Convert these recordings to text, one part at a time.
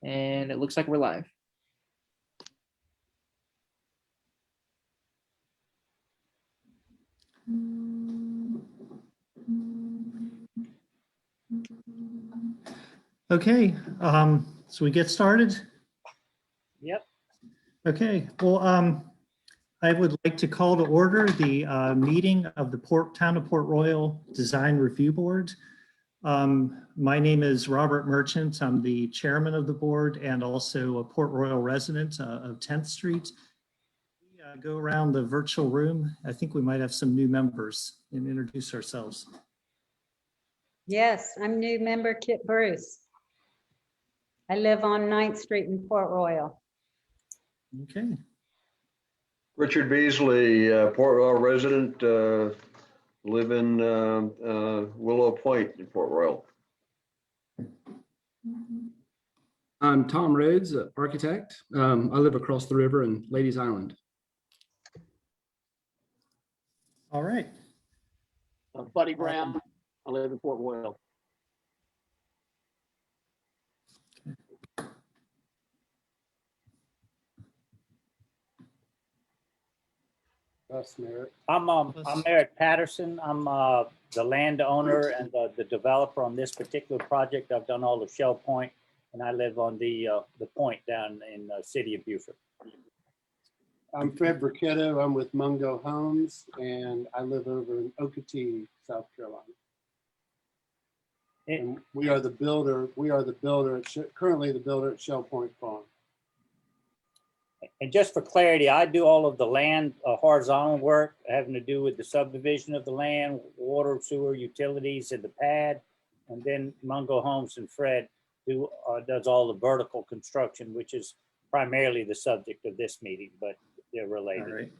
And it looks like we're live. Okay, so we get started. Yep. Okay, well, I would like to call to order the meeting of the Town of Port Royal Design Review Board. My name is Robert Merchant. I'm the chairman of the board and also a Port Royal resident of 10th Street. We go around the virtual room. I think we might have some new members and introduce ourselves. Yes, I'm new member Kit Bruce. I live on 9th Street in Port Royal. Okay, Richard Beasley, Port Royal resident, live in Willow Point in Port Royal. I'm Tom Rhodes, architect. I live across the river in Ladies Island. all right. Buddy Brown, I live in Port Royal. I'm Eric Patterson. I'm the landowner and the developer on this particular project. I've done all of Shell Point, and I live on the point down in the city of Beaufort. I'm Fred Burketto. I'm with Mungo Homes, and I live over in Okatee, South Carolina. And we are the builder. We are the builder at currently the builder at Shell Point Farm. And just for clarity, I do all of the land horizontal work having to do with the subdivision of the land, water, sewer, utilities, and the pad. And then Mungo Homes and Fred does all the vertical construction, which is primarily the subject of this meeting, but they're related. All right.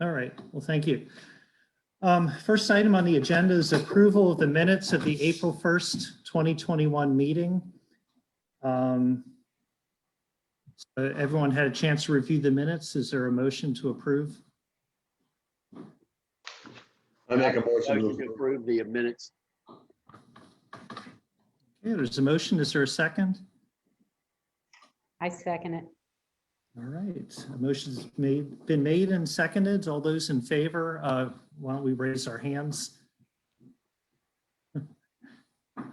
All right. Well, thank you. First item on the agenda is approval of the minutes of the April 1st, 2021 meeting. So everyone had a chance to review the minutes. Is there a motion to approve? I make a motion To to approve the minutes. Okay, there's a motion. Is there a second? I second it. All right. A motion's been made and seconded. All those in favor, why don't we raise our hands? I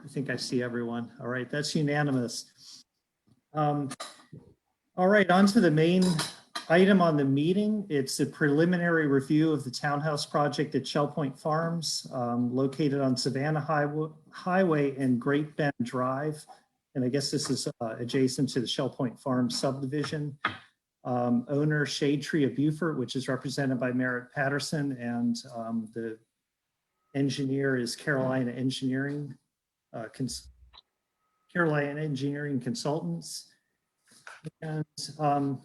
think I see everyone. All right, that's unanimous. All right, on to the main item on the meeting. It's a preliminary review of the townhouse project at Shell Point Farms, located on Savannah Highway and Great Bend Drive. And I guess this is adjacent to the Shell Point Farms subdivision. Owner Shade Tree of Beaufort, which is represented by Merritt Patterson, and the engineer is Carolina Engineering Consultants. And I'd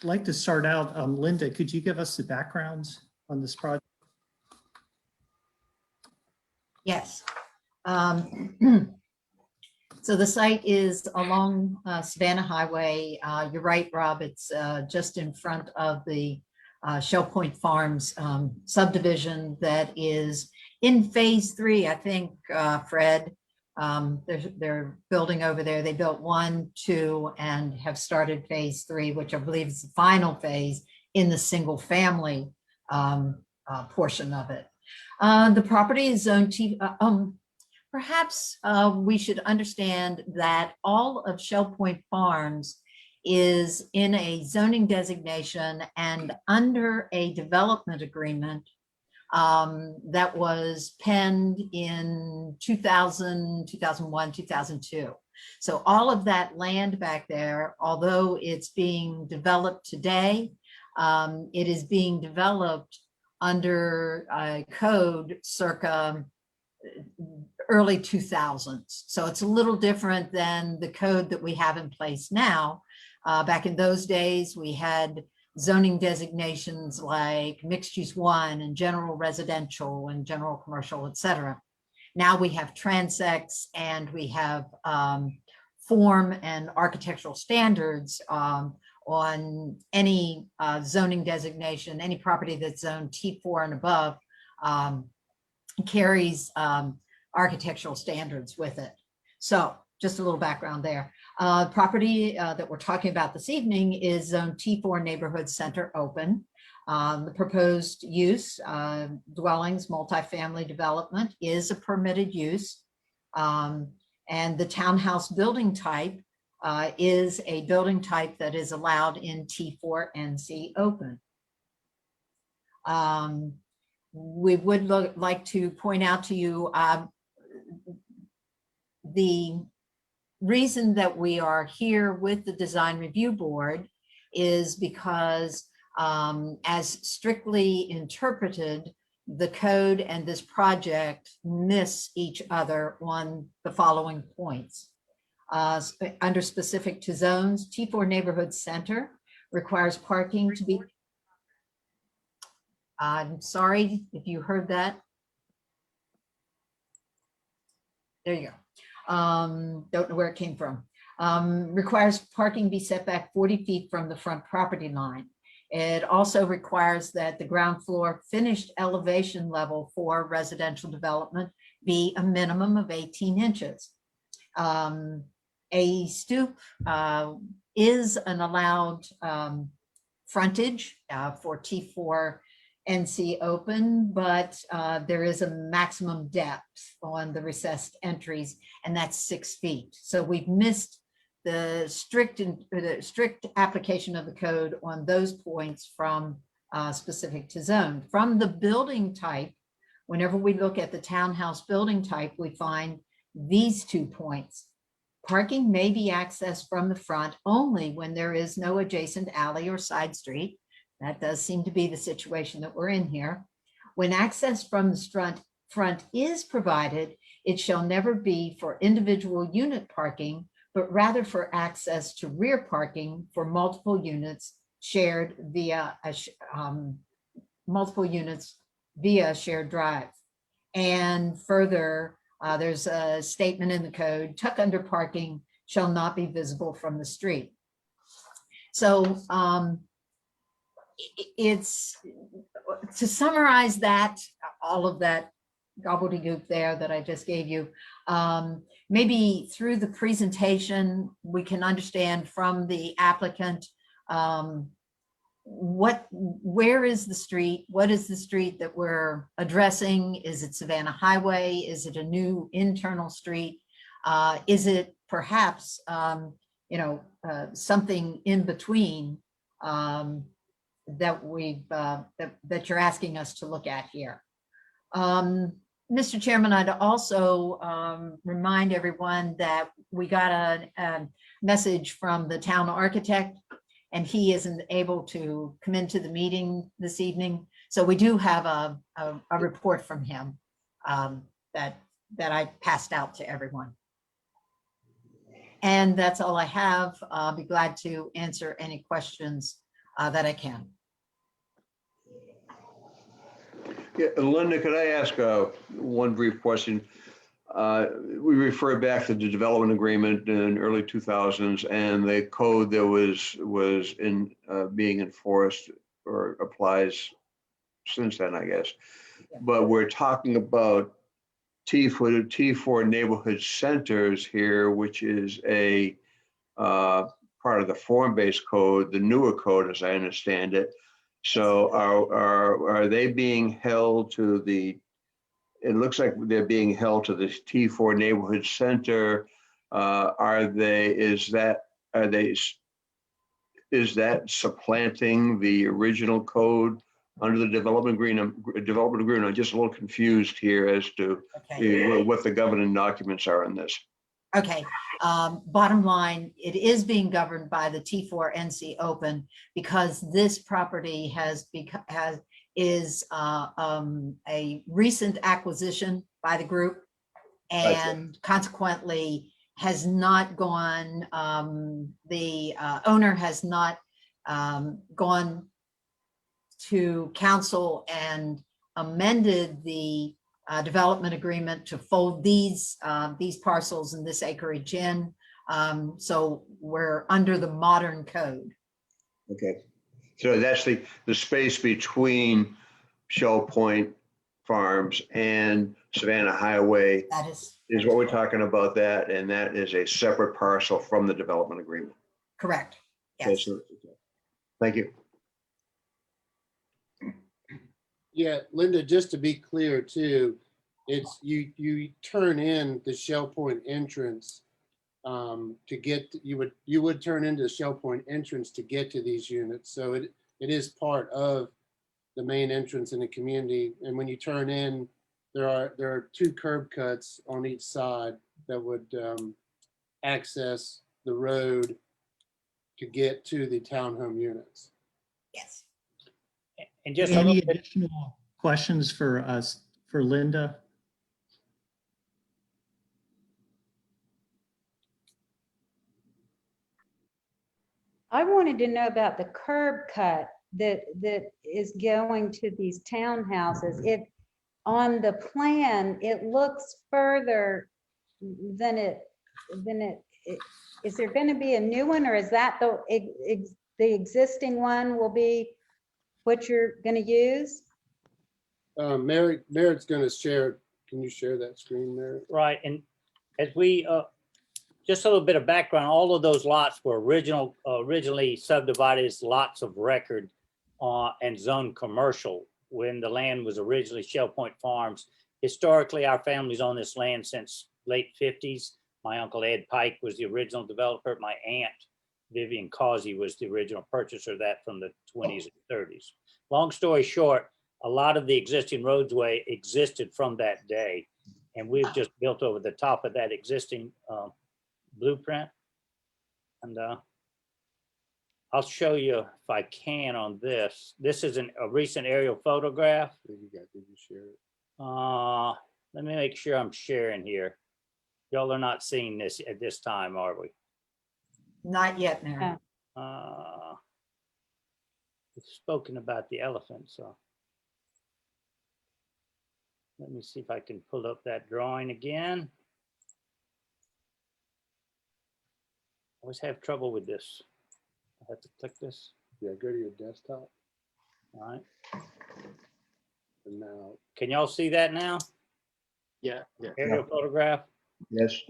like to start out, Linda, could you give us the background on this project? Yes. So the site is along Savannah Highway. You're right, Rob. It's just in front of the Shell Point Farms subdivision that is in phase 3, I think, Fred. They're building over there. They built 1, 2, and have started phase 3, which I believe is the final phase in the single family portion of it. The property is zoned T. Perhaps we should understand that all of Shell Point Farms is in a zoning designation and under a development agreement that was penned in 2000, 2001, 2002. So all of that land back there, although it's being developed today, it is being developed under a code circa early 2000s. So it's a little different than the code that we have in place now. Back in those days, we had zoning designations like mixed use 1 and general residential and general commercial, et cetera. Now we have transects and we have form and architectural standards on any zoning designation. Any property that's zoned T4 and above carries architectural standards with it. So just a little background there. Property that we're talking about this evening is Zone T4 Neighborhood Center Open. The proposed use, dwellings, multifamily development, is a permitted use. And the townhouse building type is a building type that is allowed in T4 NC Open. We would like to point out to you the reason that we are here with the Design Review Board is because as strictly interpreted, the code and this project miss each other on the following points. Under specific to zones, T4 Neighborhood Center requires parking to be. I'm sorry if you heard that. There you go. Don't know where it came from. Requires parking be set back 40 feet from the front property line. It also requires that the ground floor finished elevation level for residential development be a minimum of 18 inches. A stoop is an allowed frontage for T4 NC Open, but there is a maximum depth on the recessed entries, and that's 6 feet. So we've missed the strict application of the code on those points from specific to zone. From the building type, whenever we look at the townhouse building type, we find these 2 points. Parking may be accessed from the front only when there is no adjacent alley or side street. That does seem to be the situation that we're in here. When access from the front is provided, it shall never be for individual unit parking, but rather for access to rear parking for multiple units shared via shared drive. And further, there's a statement in the code, tuck under parking shall not be visible from the street. So it's, to summarize that, all of that gobbledygook there that I just gave you, maybe through the presentation, we can understand from the applicant, where is the street? What is the street that we're addressing? Is it Savannah Highway? Is it a new internal street? Is it perhaps, something in between that that you're asking us to look at here? Mr. Chairman, I'd also remind everyone that we got a message from the town architect, and he isn't able to come into the meeting this evening. So we do have a report from him that I passed out to everyone. And that's all I have. I'll be glad to answer any questions that I can. Yeah, Linda, could I ask one brief question? We refer back to the development agreement in early 2000s and the code that was in being enforced or applies since then, I guess. Yeah. But we're talking about T4 neighborhood centers here, which is a part of the form-based code, the newer code, as I understand it. So are they being held to the, it looks like they're being held to the T4 neighborhood center. Is that supplanting the original code under the development agreement? I'm just a little confused here as to what the governing documents are in this. Okay. Bottom line, it is being governed by the T4 NC Open because this property is a recent acquisition by the group, and consequently has not gone, the owner has not gone to council and amended the development agreement to fold these parcels and this acreage in. So we're under the modern code. Okay. So that's the space between Shell Point Farms and Savannah Highway That is is what we're talking about that, and that is a separate parcel from the development agreement. correct. Okay, Yes. so- Thank you. Yeah, Linda, just to be clear too, it's you turn in the Shell Point entrance to get, you would turn into the Shell Point entrance to get to these units. So it is part of the main entrance in the community. And when you turn in, there are 2 curb cuts on each side that would access the road to get to the townhome units. Yes. And just a Any little bit, additional questions for us, for Linda? I wanted to know about the curb cut that is going to these townhouses. If on the plan, it looks further than it, is there going to be a new one, or is that the existing one will be what you're going to use? Merritt's going to share. Can you share that screen, Merritt? right, and as we, just a little bit of background, all of those lots were originally subdivided as lots of record and zoned commercial when the land was originally Shell Point Farms. Historically, our family's owned this land since late 50s. My uncle Ed Pike was the original developer. My aunt Vivian Causey was the original purchaser of that from the 20s and 30s. Long story short, a lot of the existing roadway existed from that day, and we've just built over the top of that existing blueprint. And I'll show you if I can on this. This is a recent aerial photograph. Did you share it? Let me make sure I'm sharing here. Y'all are not seeing this at this time, are we? Not yet, Mary. We've spoken about the elephant, so. Let me see if I can pull up that drawing again. I always have trouble with this. I have to click this. Yeah, go to your desktop. All right. And now, Can y'all see that now? yeah. Aerial photograph. Yes.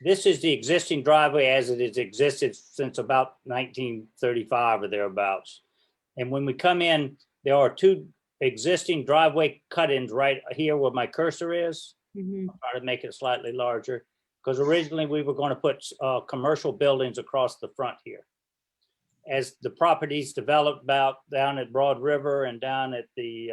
This is the existing driveway as it has existed since about 1935 or thereabouts. And when we come in, there are 2 existing driveway cut-ins right here where my cursor is. Mhm. I'll try to make it slightly larger, because originally we were going to put commercial buildings across the front here. As the properties developed about down at Broad River and down at the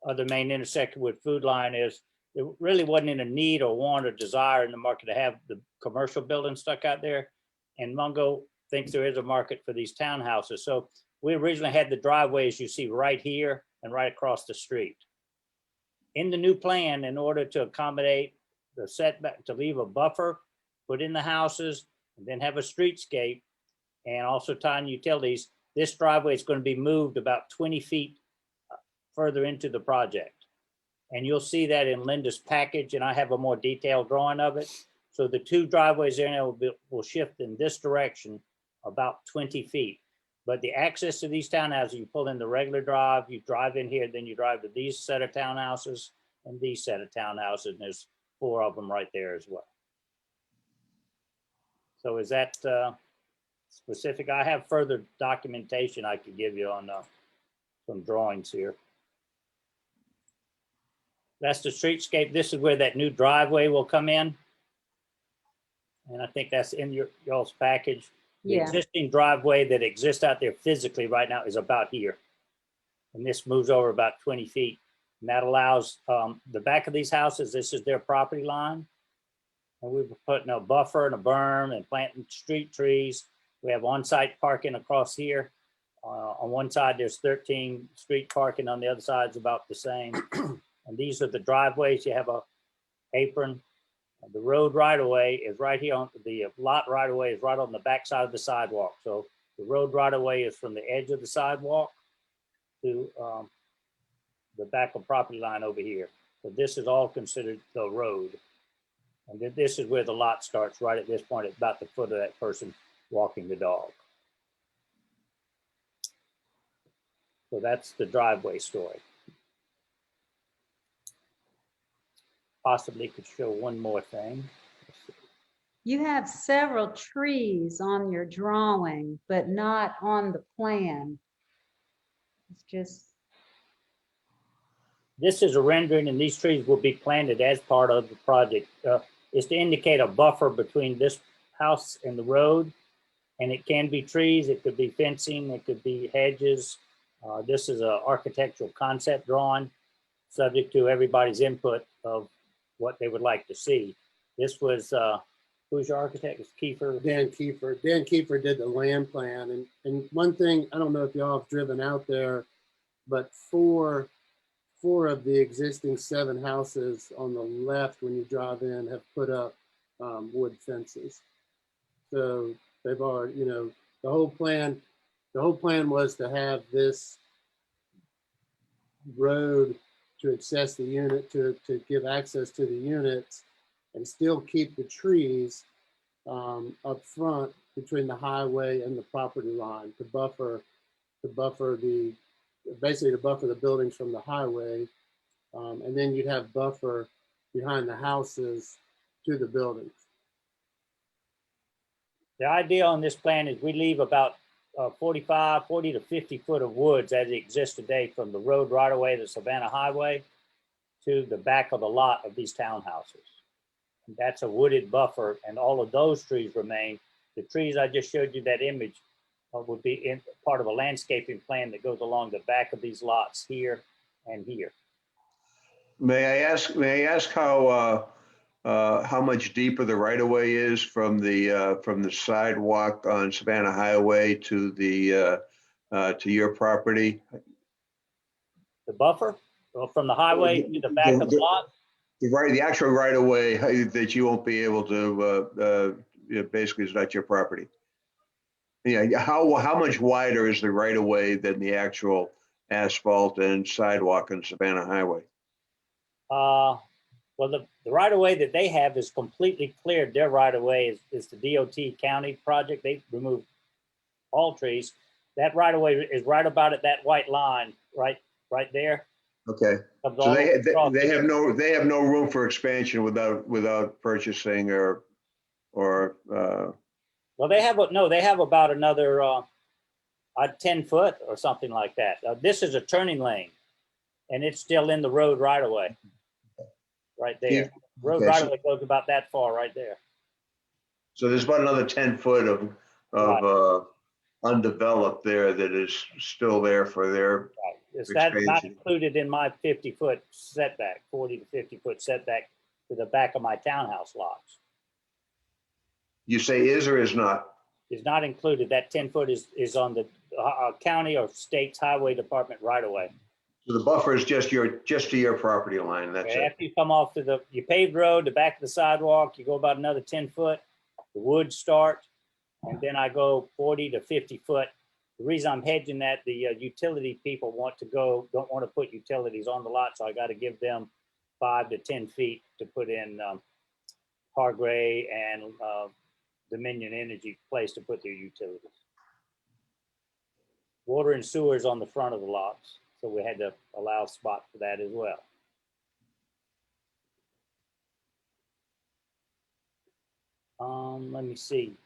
other main intersection with Food Line is, there really wasn't in a need or want or desire in the market to have the commercial building stuck out there. And Mungo thinks there is a market for these townhouses. So we originally had the driveways you see right here and right across the street. In the new plan, in order to accommodate the setback, to leave a buffer, put in the houses, and then have a streetscape, and also tie in utilities, this driveway is going to be moved about 20 feet further into the project. And you'll see that in Linda's package, and I have a more detailed drawing of it. So the 2 driveways there now will shift in this direction about 20 feet. But the access to these townhouses, you pull in the regular drive, you drive in here, then you drive to these set of townhouses and these set of townhouses, and there's 4 of them right there as well. So is that specific? I have further documentation I could give you on some drawings here. That's the streetscape. This is where that new driveway will come in. And I think that's in y'all's package. The Yeah. existing driveway that exists out there physically right now is about here. And this moves over about 20 feet. And that allows the back of these houses, this is their property line. And we were putting a buffer and a berm and planting street trees. We have on-site parking across here. On one side, there's 13 street parking. On the other side is about the same. And these are the driveways. You have a apron. The road right away is right here on the lot right away is right on the back side of the sidewalk. So the road right away is from the edge of the sidewalk to the back of property line over here. So this is all considered the road. And then this is where the lot starts, right at this point, at about the foot of that person walking the dog. So that's the driveway story. possibly could show one more thing. You have several trees on your drawing, but not on the plan. It's just, This is a rendering, and these trees will be planted as part of the project. Is to indicate a buffer between this house and the road. And it can be trees, it could be fencing, it could be hedges. This is an architectural concept drawing, subject to everybody's input of what they would like to see. This was, who's your architect? It's Kiefer. Dan Kiefer. Dan Kiefer did the land plan. And one thing, I don't know if y'all have driven out there, but four of the existing 7 houses on the left when you drive in have put up wood fences. So they've already, you know, the whole plan was to have this road to access the unit, to give access to the units and still keep the trees up front between the highway and the property line to buffer basically to buffer the buildings from the highway. And then you'd have buffer behind the houses to the buildings. The idea on this plan is we leave about 40 to 50 foot of woods as it exists today from the road right away, the Savannah Highway, to the back of the lot of these townhouses. And that's a wooded buffer, and all of those trees remain. The trees I just showed you that image would be in part of a landscaping plan that goes along the back of these lots here and here. May I ask how much deeper the right of way is from the sidewalk on Savannah Highway to to your property? The buffer, well, from the highway to the back of the lot. The actual right of way that you won't be able to basically is not your property. Yeah, how much wider is the right of way than the actual asphalt and sidewalk on Savannah Highway? Well, the right of way that they have is completely cleared. Their right of way is the DOT county project. They removed all trees. That right of way is right about at that white line, right there. Okay, so they have no room for expansion without purchasing or. Well, they have about another 10 foot or something like that. This is a turning lane, and it's still in the road right away. Right there. Road Okay, right away goes about that far right there. So there's about another 10 foot of Right. Undeveloped there that is still there for their. Right. Is that not expansion. included in my 50-foot setback, 40 to 50-foot setback to the back of my townhouse lots? You say is or is not? Is not included. That 10 foot is on the county or state's highway department right away. So the buffer is just to your property line. That's Okay, it. after you come off to your paved road, the back of the sidewalk, you go about another 10 foot, the woods start, and then I go 40 to 50 foot. The reason I'm hedging that, the utility people don't want to put utilities on the lot, so I got to give them 5 to 10 feet to put in Hargray and Dominion Energy place to put their utilities. Water and sewers on the front of the lots, so we had to allow a spot for that as well. Let me see.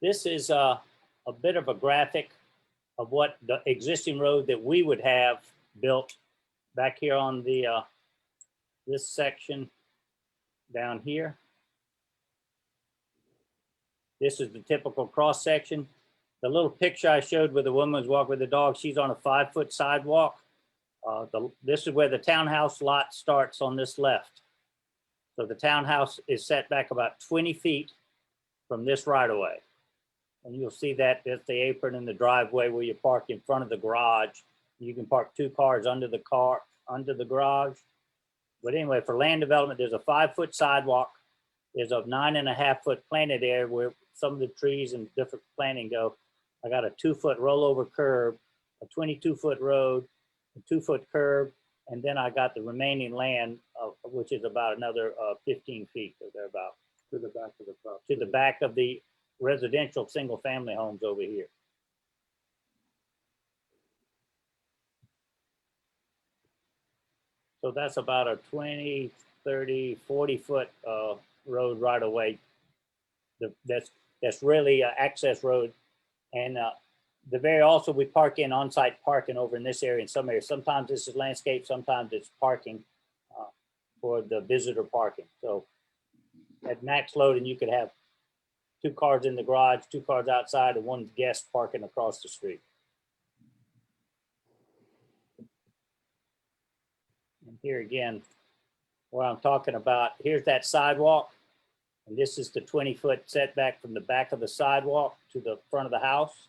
This is a bit of a graphic of what the existing road that we would have built back here on the this section down here. This is the typical cross section. The little picture I showed where the woman was walking with the dog, she's on a 5-foot sidewalk. This is where the townhouse lot starts on this left. So the townhouse is set back about 20 feet from this right of way. And you'll see that there's the apron in the driveway where you park in front of the garage. You can park 2 cars under the garage. But anyway, for land development, there's a 5-foot sidewalk. There's a 9.5-foot planted area where some of the trees and different planting go. I got a 2-foot rollover curb, a 22-foot road, a 2-foot curb, and then I got the remaining land, which is about another 15 feet or thereabout. To the back of the property. To the back of the residential single-family homes over here. So that's about a 20, 30, 40-foot road right away. That's really an access road. And also we park in on-site parking over in this area in some areas. Sometimes this is landscape, sometimes it's parking for the visitor parking. So at max loading, you could have 2 cars in the garage, 2 cars outside, and 1 guest parking across the street. And here again, what I'm talking about, here's that sidewalk. And this is the 20-foot setback from the back of the sidewalk to the front of the house.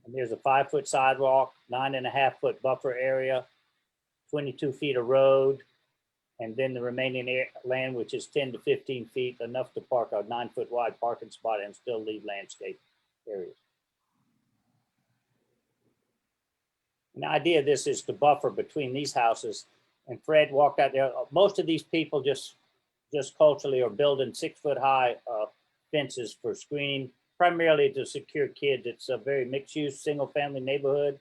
And there's a 5-foot sidewalk, 9.5-foot buffer area, 22 feet of road, and then the remaining land, which is 10 to 15 feet, enough to park a 9-foot wide parking spot and still leave landscape areas. And the idea of this is to buffer between these houses. And Fred walked out there. Most of these people just culturally are building 6-foot high fences for screening, primarily to secure kids. It's a very mixed use, single family neighborhood.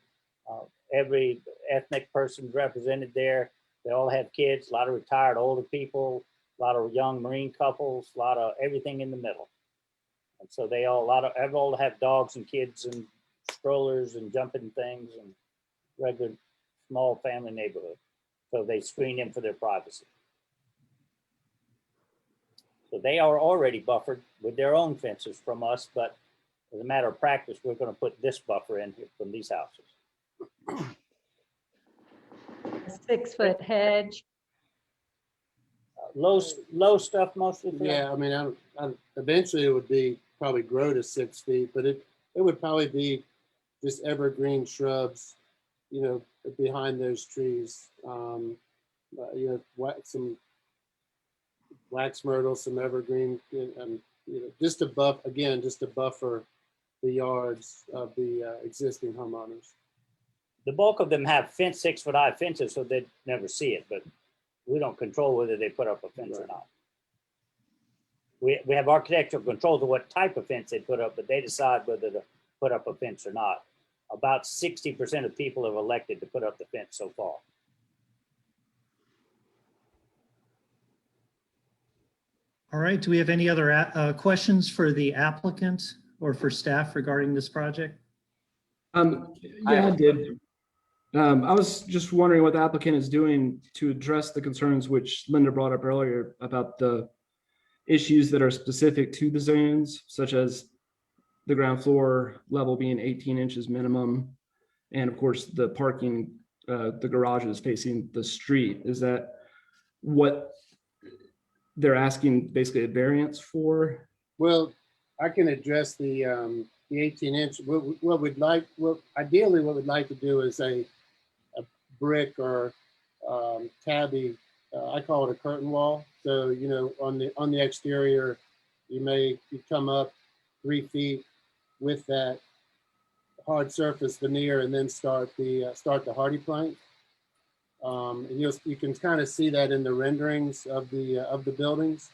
Every ethnic person represented there. They all have kids, a lot of retired older people, a lot of young Marine couples, a lot of everything in the middle. And so they all have dogs and kids and strollers and jumping things and regular small family neighborhood. So they screen in for their privacy. So they are already buffered with their own fences from us, but as a matter of practice, we're going to put this buffer in here from these houses. A 6-foot hedge. Low stuff mostly. Yeah, I mean, eventually it would be probably grow to 6 feet, but it would probably be just evergreen shrubs, you know, behind those trees. You know, some wax myrtle, some evergreen, and you know, just to buffer the yards of the existing homeowners. The bulk of them have 6-foot high fences, so they'd never see it, but we don't control whether they put up a fence or not. We have architectural controls of what type of fence they put up, but they decide whether to put up a fence or not. About 60% of people have elected to put up the fence so far. All right, do we have any other questions for the applicant or for staff regarding this project? Yeah, I did. I was just wondering what the applicant is doing to address the concerns which Linda brought up earlier about the issues that are specific to the zones, such as the ground floor level being 18 inches minimum, and of course the parking, the garages facing the street. Is that what they're asking basically a variance for? Well, I can address the 18-inch. Ideally what we'd like to do is a brick or tabby. I call it a curtain wall. So, you know, on the exterior, you come up 3 feet with that hard surface veneer and then start the hardy plank. And you can kind of see that in the renderings of the buildings.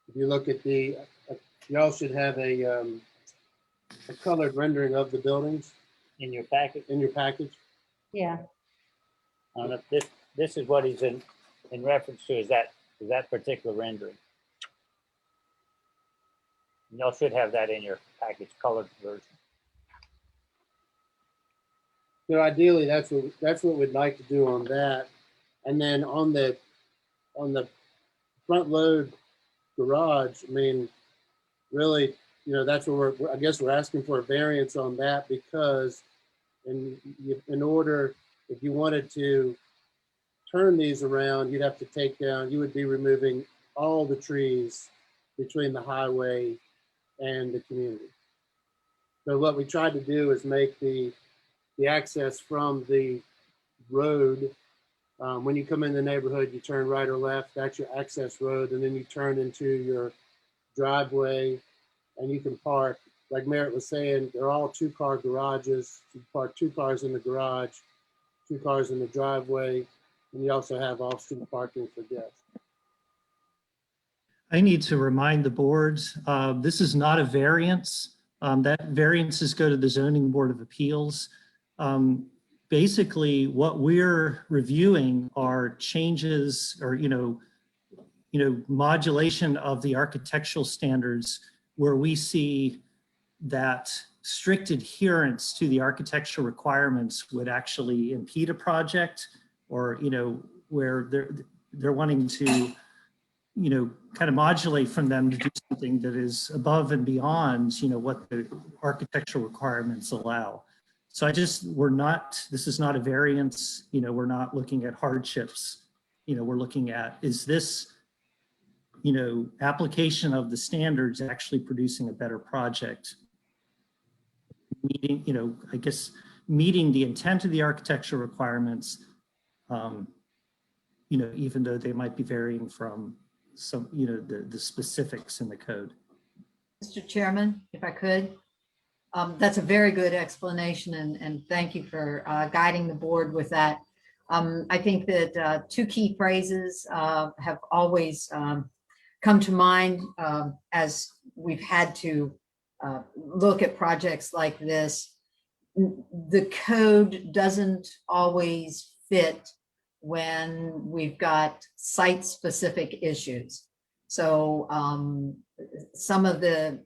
If you look at y'all should have a colored rendering of the buildings In your package, in your package. Yeah. I don't know if this is what he's in reference to, is that particular rendering. Y'all should have that in your package, colored version. So ideally, that's what we'd like to do on that. And then on the front load garage, I mean, really, you know, that's what I guess we're asking for a variance on that, because in order, if you wanted to turn these around, you'd have to you would be removing all the trees between the highway and the community. So what we tried to do is make the access from the road. When you come in the neighborhood, you turn right or left, that's your access road, and then you turn into your driveway, and you can park, like Merritt was saying, they're all 2-car garages. You park 2 cars in the garage, 2 cars in the driveway, and you also have off-street parking for guests. I need to remind the boards, this is not a variance. That variances go to the Zoning Board of Appeals. basically what we're reviewing are changes or, modulation of the architectural standards where we see that strict adherence to the architectural requirements would actually impede a project, or, where they're wanting to, kind of modulate from them to do something that is above and beyond, what the architectural requirements allow. So this is not a variance, we're not looking at hardships. We're looking at, is this, application of the standards actually producing a better project? Meeting, I guess, meeting the intent of the architectural requirements, even though they might be varying from some, the specifics in the code. Mr. Chairman, if I could, that's a very good explanation, and thank you for guiding the board with that. I think that two key phrases have always come to mind as we've had to look at projects like this. The code doesn't always fit when we've got site-specific issues. So some of the,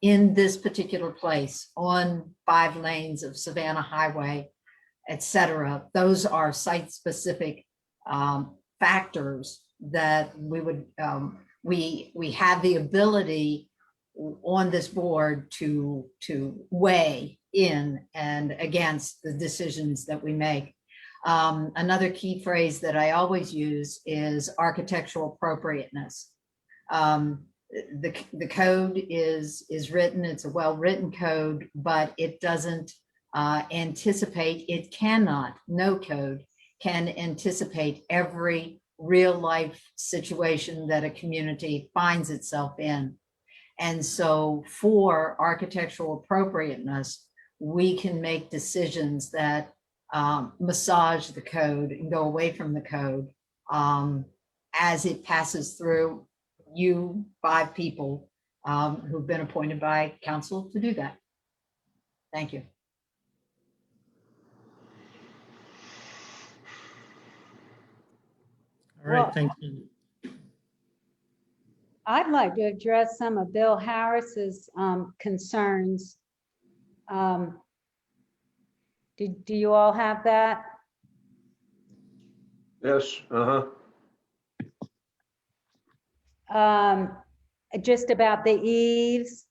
in this particular place on 5 lanes of Savannah Highway, et cetera, those are site-specific factors that we would, we have the ability on this board to weigh in and against the decisions that we make. Another key phrase that I always use is architectural appropriateness. The code is written, it's a well-written code, but it doesn't anticipate, it cannot, no code can anticipate every real life situation that a community finds itself in. And so for architectural appropriateness, we can make decisions that massage the code and go away from the code as it passes through you 5 people who've been appointed by council to do that. Thank you. All right, Well, thank you. I'd like to address some of Bill Harris's concerns. Do you all have that? Yes, Just about the eaves?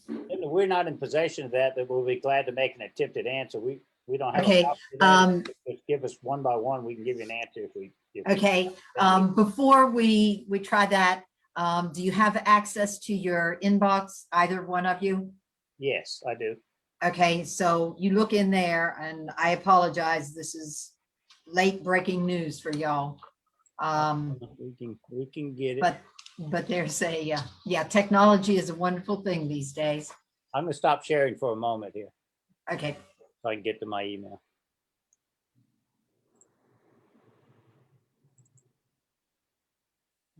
We're not in possession of that, but we'll be glad to make an attempted answer. We don't have. a Okay, copy of that. Just give us one by one. We can give you an answer if we. Okay, before we try that, do you have access to your inbox, either one of you? Yes, I do. Okay, so you look in there, and I apologize, this is late breaking news for y'all. We can get it. But there's a, yeah, technology is a wonderful thing these days. I'm gonna stop sharing for a moment here Okay, so I can get to my email.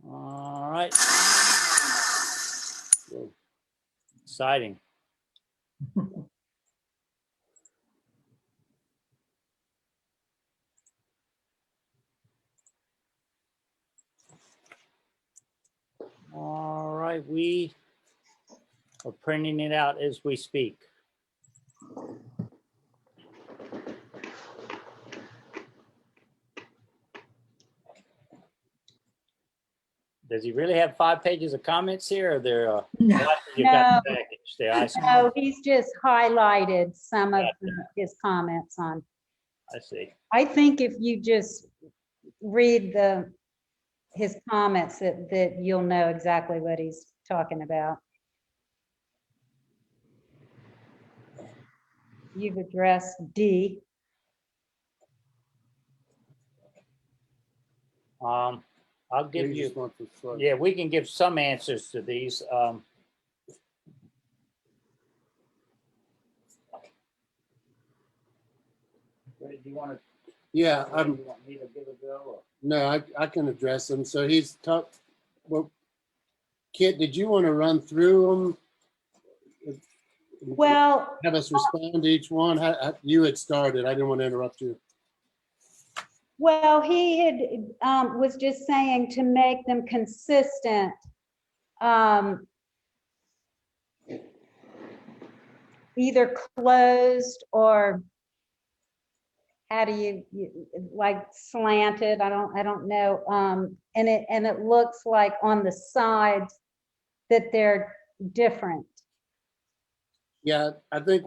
All right. Whoa. Exciting. All right, we are printing it out as we speak. Does he really have 5 pages of comments here, or there? no, You've got the package there. I see. No, he's just highlighted some of his comments on. I see. I think if you just read his comments that you'll know exactly what he's talking about. You've addressed D. I'll give you. Yeah, we can give some answers to these. Do you want to? Yeah, You want me to give a go? Or? no, I can address them. So he's talked, well, Kit, did you want to run through them? Well, have us respond to each one? You had started. I didn't want to interrupt you. well, he had, was just saying to make them consistent. Either closed or how do like slanted? I don't know. And it looks like on the sides that they're different. Yeah, I think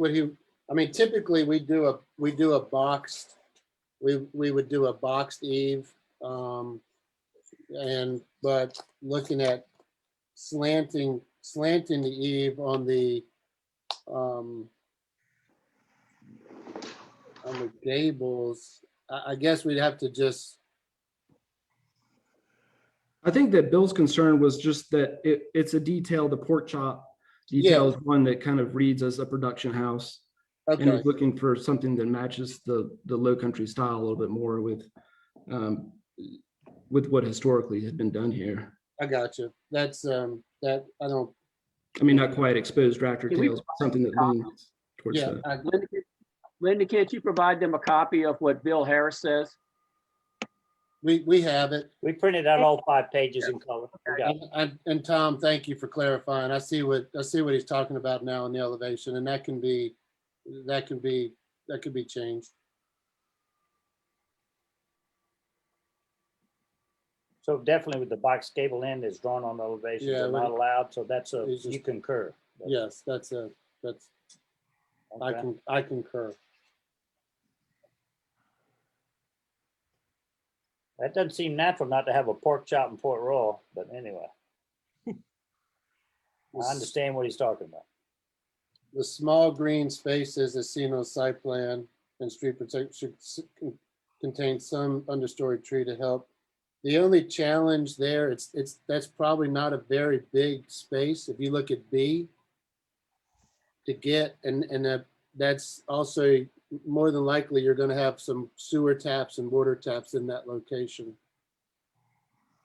I mean, typically we do a boxed, we would do a boxed eave. But looking at slanting the eave on the gables, I guess we'd have to just, I think that Bill's concern was just that it's a detail, the pork chop detail is one that kind of reads as a production house. And okay, is looking for something that matches the low country style a little bit more with what historically had been done here. I got you. That's, that, I mean, not quite exposed tractor Can we tails, but something that leans towards yeah, that. Linda, can't you provide them a copy of what Bill Harris says? we have it. We printed out all 5 pages in color. We got it. And Tom, thank you for clarifying. I see what he's talking about now in the elevation, and that can be changed. So definitely with the box cable end is drawn on the elevations Yeah, are not allowed, so that's it's just- you concur. Yes, I Okay. I concur. That doesn't seem natural not to have a pork chop and Port Royal, but anyway, I understand what he's talking about. The small green spaces as seen on site plan and street protection should contain some understory tree to help. The only challenge there, that's probably not a very big space. If you look at B, to get, and that's also more than likely you're going to have some sewer taps and water taps in that location.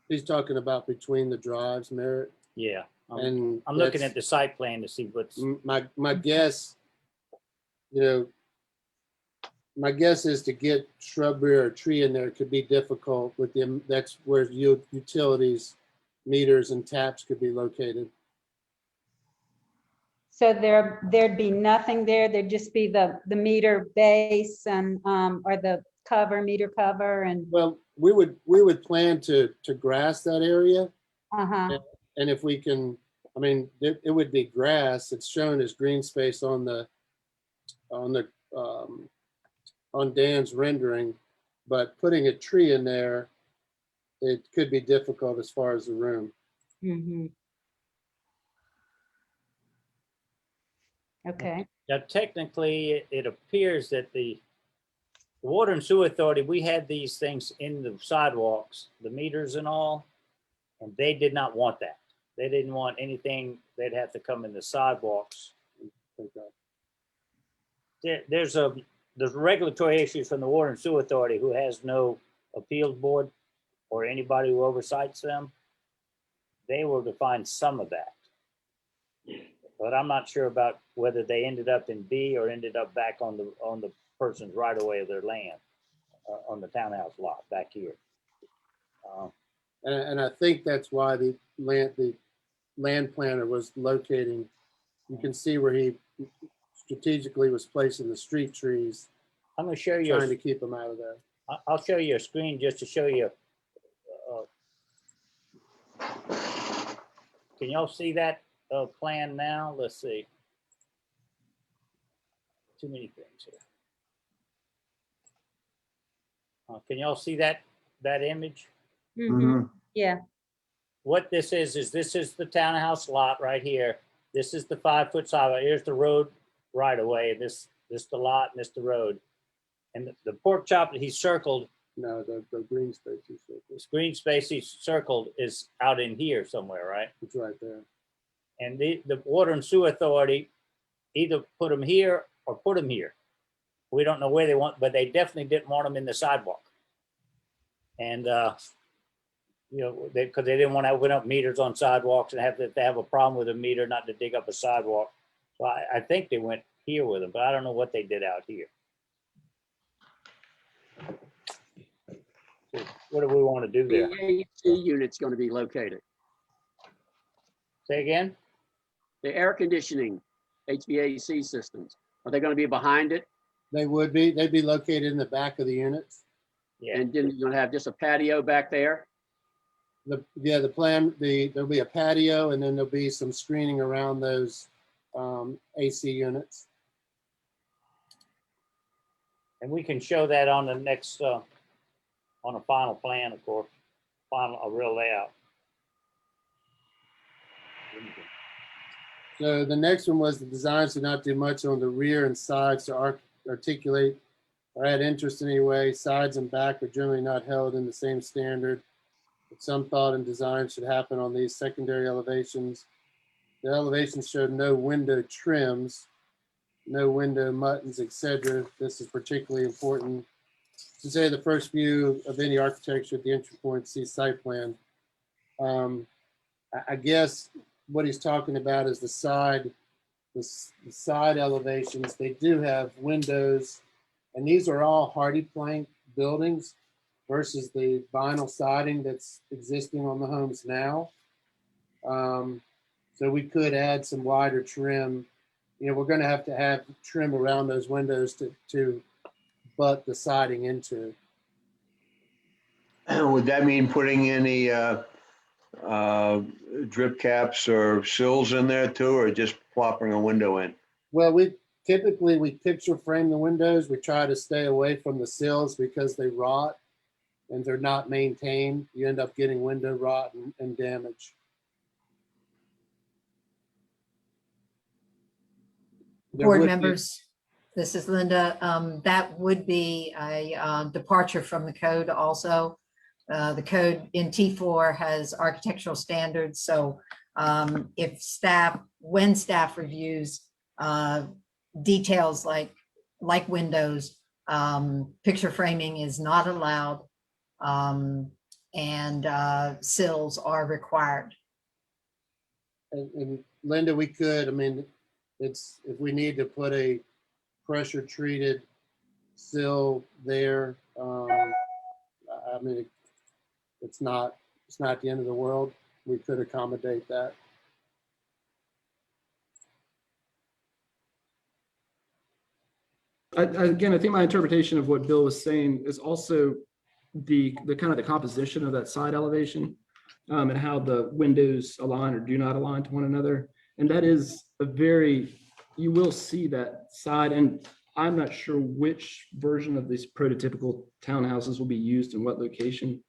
He's talking about between the drives, Merritt. Yeah, And I'm looking that's- at the site plan to see what's, my guess, my guess is to get shrubbery or tree in there could be difficult with them. That's where utilities, meters and taps could be located. So there'd be nothing there. There'd just be the meter base and, or the meter cover and, Well, we would plan to grass that area. uh-huh. And if we can, I mean, it would be grass. It's shown as green space on Dan's rendering, but putting a tree in there, it could be difficult as far as the room. Mhm. Okay, now technically, it appears that the Water and Sewer Authority, we had these things in the sidewalks, the meters and all, and they did not want that. They didn't want anything, they'd have to come in the sidewalks. There's regulatory issues from the Water and Sewer Authority who has no appeals board or anybody who oversights them. They will define some of that. But I'm not sure about whether they ended up in B or ended up back on the person's right of way of their land, on the townhouse lot back here. And I think that's why the land planner was locating. You can see where he strategically was placing the street trees, I'm going to show you. trying to keep them out of there. I'll show you a screen just to show you. Can y'all see that plan now? Let's see. Too many things here. Can y'all see that image? mhm, yeah, What this is this is the townhouse lot right here. This is the 5-foot sidewalk. Here's the road right away. This the lot and this the road. And the pork chop that he circled, No, the green space is this green space he circled is out in here somewhere, right? it's right there. And the Water and Sewer Authority either put them here or put them here. We don't know where they want, but they definitely didn't want them in the sidewalk. And, because they didn't want to open up meters on sidewalks and have a problem with a meter, not to dig up a sidewalk. Well, I think they went here with them, but I don't know what they did out here. So what do we want to do The there? AC unit's going to be located. Say again? The air conditioning HVAC systems, are they going to be behind it? They would be, they'd be located in the back of the units. Yeah, And then you're going to have just a patio back there? The plan, there'll be a patio and then there'll be some screening around those AC units. and we can show that on the next, on a final plan, of course, a real layout. So the next one was the designs did not do much on the rear and sides to articulate or add interest in any way. Sides and back are generally not held in the same standard. But some thought and design should happen on these secondary elevations. The elevations showed no window trims, no window muttons, etc. This is particularly important to say the first view of any architecture at the entry point, see site plan. I guess what he's talking about is the side elevations. They do have windows, and these are all hardy plank buildings versus the vinyl siding that's existing on the homes now. So we could add some wider trim. You know, we're going to have trim around those windows to butt the siding into. Would that mean putting any drip caps or sills in there too, or just plopping a window in? Well, we picture frame the windows. We try to stay away from the sills because they rot and they're not maintained. You end up getting window rot and damage. There would Board be- members, this is Linda. That would be a departure from the code also. The code in T4 has architectural standards. So when staff reviews details like windows, picture framing is not allowed, and sills are required. And Linda, we could, I mean, it's, if we need to put a pressure treated sill there, I mean, it's not the end of the world. We could accommodate that. Again, I think my interpretation of what Bill was saying is also the kind of the composition of that side elevation, and how the windows align or do not align to one another. And that is you will see that side, and I'm not sure which version of these prototypical townhouses will be used in what location.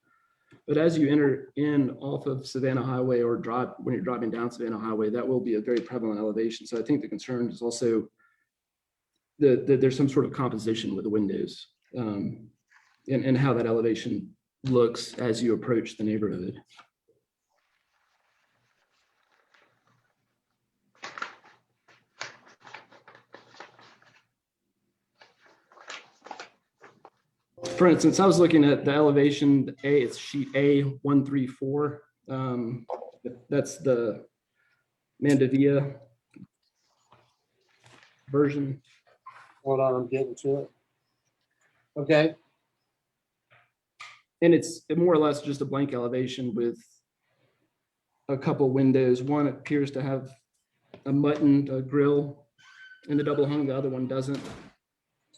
But as you enter in off of Savannah Highway or when you're driving down Savannah Highway, that will be a very prevalent elevation. So I think the concern is also that there's some sort of composition with the windows, and how that elevation looks as you approach the neighborhood. For instance, I was looking at the elevation it's sheet A134. That's the Mandevilla version. Hold on, I'm getting to it. Okay. And it's more or less just a blank elevation with a couple windows. One appears to have a mutton grill in the double hung, the other one doesn't.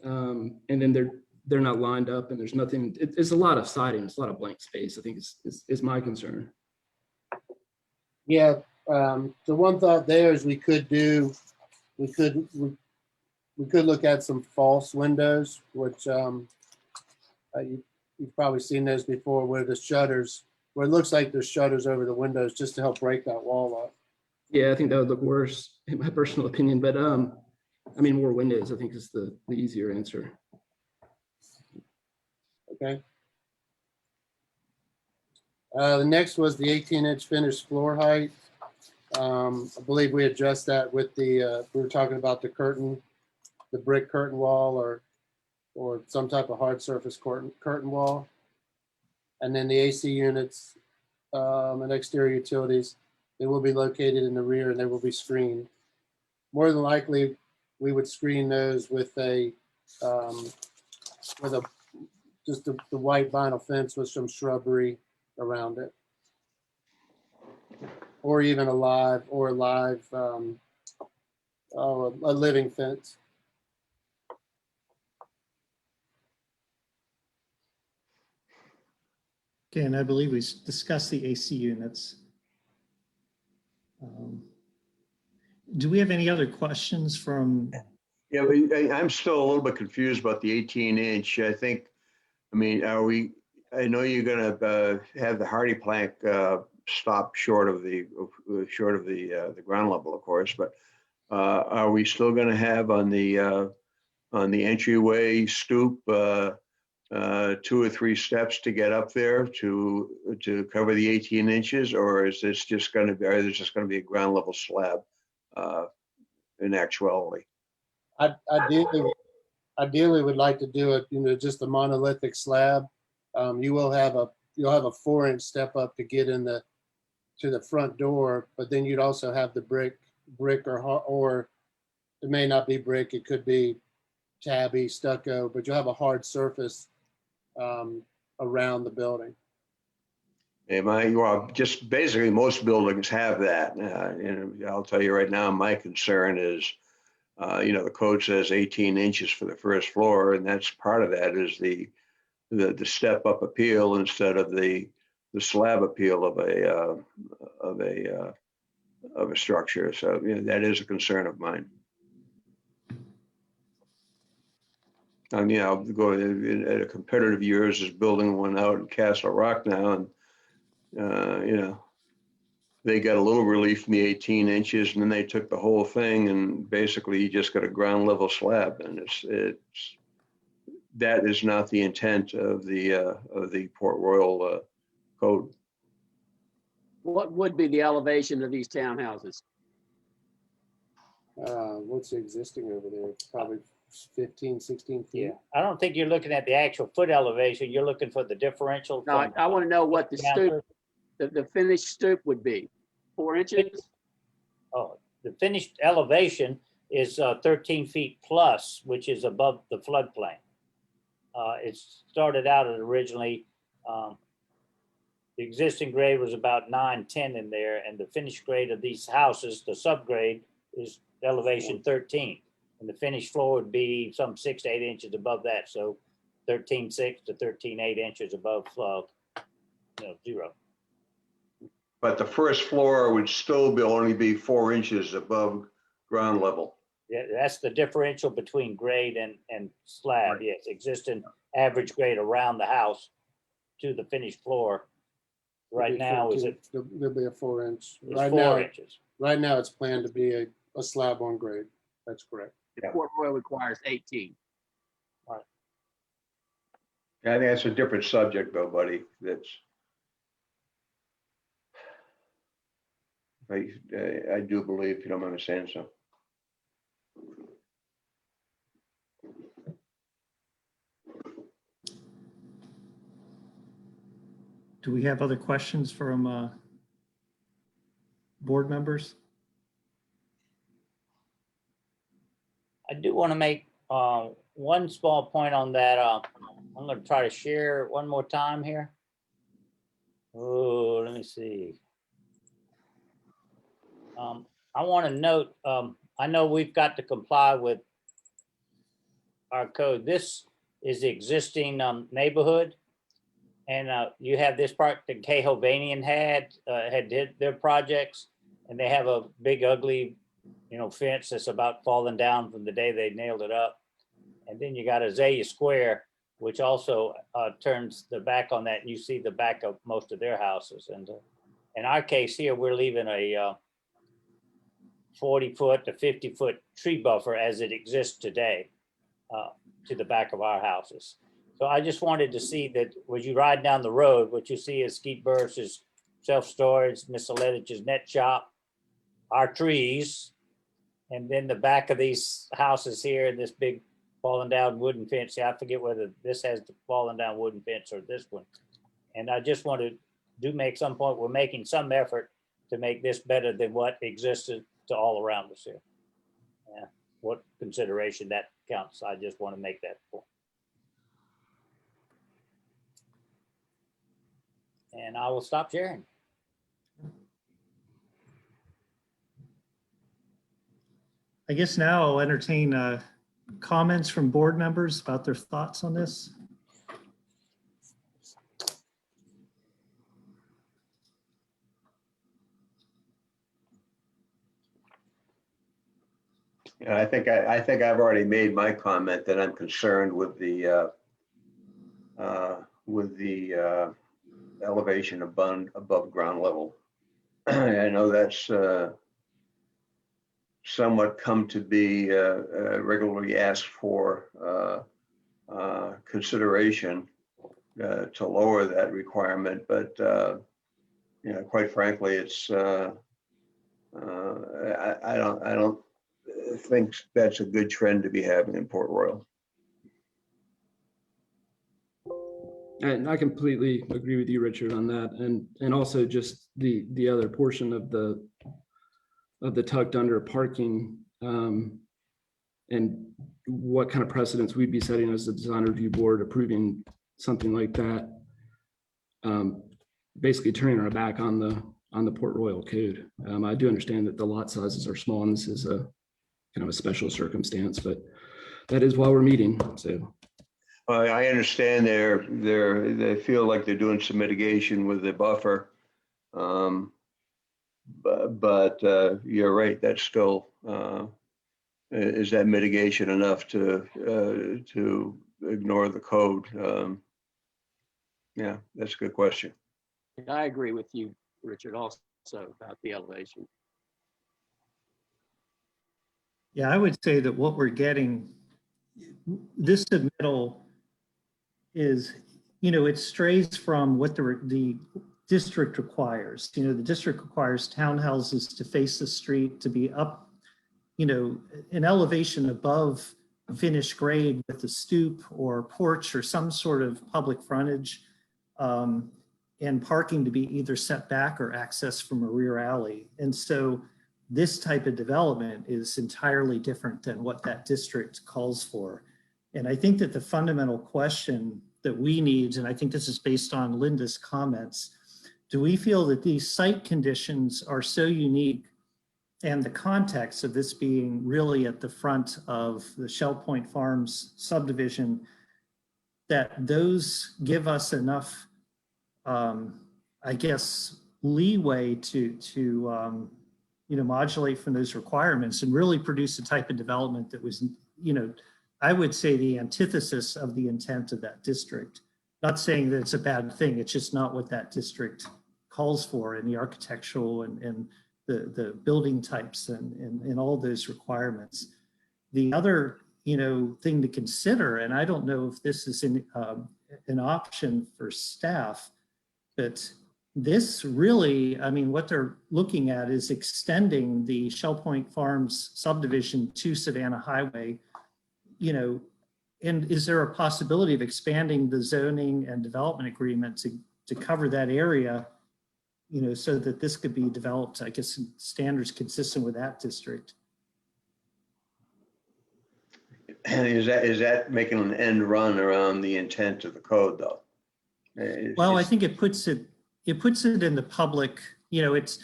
And then they're not lined up, and there's nothing. It's a lot of siding. It's a lot of blank space, I think is my concern. Yeah. The one thought there is we could look at some false windows, which you've probably seen those before, where it looks like there's shutters over the windows just to help break that wall up. Yeah, I think that would look worse in my personal opinion, but I mean, more windows, I think, is the easier answer. Okay. The next was the 18-inch finished floor height. I believe we addressed that with we were talking about the curtain, the brick curtain wall, or some type of hard surface curtain wall. And then the AC units and exterior utilities, they will be located in the rear and they will be screened. more than likely, we would screen those with a, with a, just the white vinyl fence with some shrubbery around it. Or even a live, a living fence. Okay, and I believe we discussed the AC units. Do we have any other questions from? Yeah, but I'm still a little bit confused about the 18-inch. I think, I mean, I know you're gonna have the hardy plank stop short of the ground level, of course, but are we still gonna have on the entryway stoop 2 or 3 steps to get up there to cover the 18 inches, or is this just gonna be, or is this just gonna be a ground level slab in actuality? Ideally would like to do it, just a monolithic slab. You'll have a 4-inch step up to get to the front door, but then you'd also have the brick or it may not be brick, it could be tabby, stucco, but you'll have a hard surface around the building. Well, just basically most buildings have that. And I'll tell you right now, my concern is, the code says 18 inches for the first floor, and that's part of that is the step up appeal instead of the slab appeal of a structure. So that is a concern of mine. I'll go at a competitor of yours is building one out in Castle Rock now, and they got a little relief from the 18 inches, and then they took the whole thing, and basically you just got a ground level slab, and that is not the intent of the Port Royal code. What would be the elevation of these townhouses? What's existing over there? It's probably 15, 16 feet. Yeah, I don't think you're looking at the actual foot elevation. You're looking for the differential. No, from- I want to know what the stoop, the finished stoop would be. 4 inches? Oh, the finished elevation is 13 feet plus, which is above the floodplain. It started out at originally, the existing grade was about 9, 10 in there, and the finished grade of these houses, the subgrade, is elevation 13. And the finished floor would be some 6 to 8 inches above that. So 13.6 to 13.8 inches above zero. But the first floor would still only be 4 inches above ground level. Yeah, that's the differential between grade and slab. Right. Yes, existing average grade around the house to the finished floor. Right now, is it? There'll be a 4-inch. It's 4 inches. Right now, it's planned to be a slab on grade. That's correct. Port Royal requires 18. I think that's a different subject though, buddy. I do believe, if you don't mind me saying so. Do we have other questions from board members? I do want to make one small point on that. I'm going to try to share one more time here. Oh, let me see. I want to note, I know we've got to comply with our code. This is the existing neighborhood. And you have this part that Cahovanian had did their projects, and they have a big ugly, fence that's about falling down from the day they nailed it up. And then you got Azalea Square, which also turns the back on that, and you see the back of most of their houses. And in our case here, we're leaving a 40-foot to 50-foot tree buffer as it exists today to the back of our houses. So I just wanted to see that when you ride down the road, what you see is Skeet Burris's self-storage, Miss Aletich's net shop, our trees, and then the back of these houses here, and this big fallen down wooden fence. I forget whether this has the fallen down wooden fence or this one. And I just want to make some point, we're making some effort to make this better than what existed to all around us here. what consideration that counts. I just want to make that point. And I will stop sharing. I guess now I'll entertain comments from board members about their thoughts on this. Yeah, I think I've already made my comment that I'm concerned with the elevation above ground level. I know that's somewhat come to be regularly asked for consideration to lower that requirement, but you know, quite frankly, it's I don't think that's a good trend to be having in Port Royal. And I completely agree with you, Richard, on that. And also just the other portion of the tucked under parking, and what kind of precedents we'd be setting as the design review board approving something like that. Basically turning our back on the Port Royal code. I do understand that the lot sizes are small and this is a kind of a special circumstance, but that is why we're meeting, so. I understand they feel like they're doing some mitigation with the buffer. But you're right, that's still, is that mitigation enough to ignore the code? Yeah, that's a good question. I agree with you, Richard, also about the elevation. Yeah, I would say that what we're getting, this submittal is, you know, it strays from what the district requires. You know, the district requires townhouses to face the street, to be up, you know, an elevation above finished grade with a stoop or porch or some sort of public frontage, and parking to be either set back or accessed from a rear alley. And so this type of development is entirely different than what that district calls for. And I think that the fundamental question that we need, and I think this is based on Linda's comments, do we feel that these site conditions are so unique, and the context of this being really at the front of the Shell Point Farms subdivision, that those give us enough, I guess, leeway to you know, modulate from those requirements and really produce a type of development that was, you know, I would say the antithesis of the intent of that district. Not saying that it's a bad thing, it's just not what that district calls for in the architectural and the building types and all those requirements. The other, you know, thing to consider, and I don't know if this is an option for staff, but this really, I mean, what they're looking at is extending the Shell Point Farms subdivision to Savannah Highway, you know, and is there a possibility of expanding the zoning and development agreement to cover that area, you know, so that this could be developed, I guess, in standards consistent with that district? And is that making an end run around the intent of the code, though? Well, I think it puts it in the public, you know, it's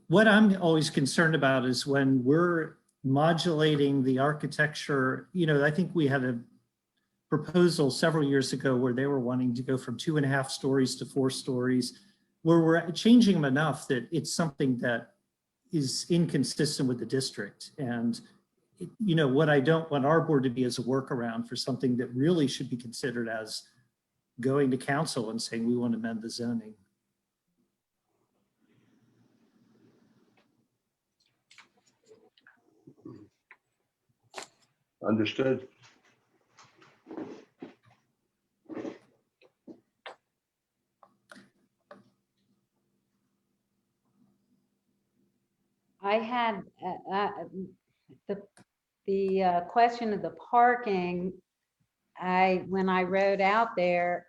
what I'm always concerned about is when we're modulating the architecture. You know, I think we had a proposal several years ago where they were wanting to go from 2.5 stories to 4 stories, where we're changing them enough that it's something that is inconsistent with the district. And, you know, what I don't want our board to be is a workaround for something that really should be considered as going to council and saying we want to amend the zoning. Understood. I had the question of the parking. When I rode out there,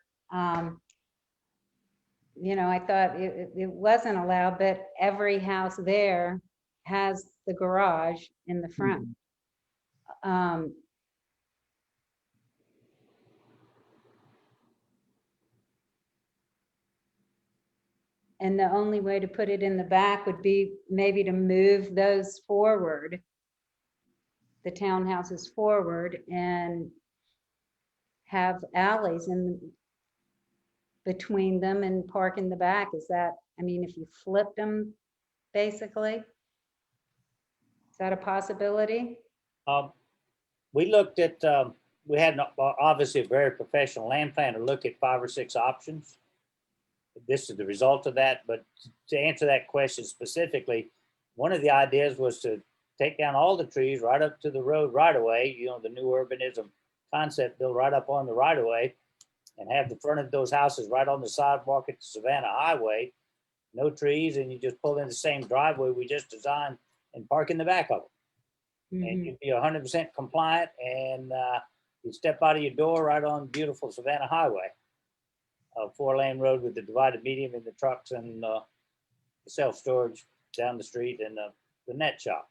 you know, I thought it wasn't allowed, but every house there has the garage in the front. And the only way to put it in the back would be maybe to move those forward, the townhouses forward, and have alleys in between them and park in the back. Is that, I mean, if you flipped them, basically, is that a possibility? We looked at, we had obviously a very professional land planner look at 5 or 6 options. This is the result of that, but to answer that question specifically, one of the ideas was to take down all the trees right up to the road right away, you know, the new urbanism concept built right up on the right of way, and have the front of those houses right on the sidewalk at the Savannah Highway, no trees, and you just pull in the same driveway we just designed and park in the back of them. And you'd be 100% compliant, and you step out of your door right on beautiful Savannah Highway, a 4-lane road with the divided median and the trucks and the self-storage down the street and the net shop.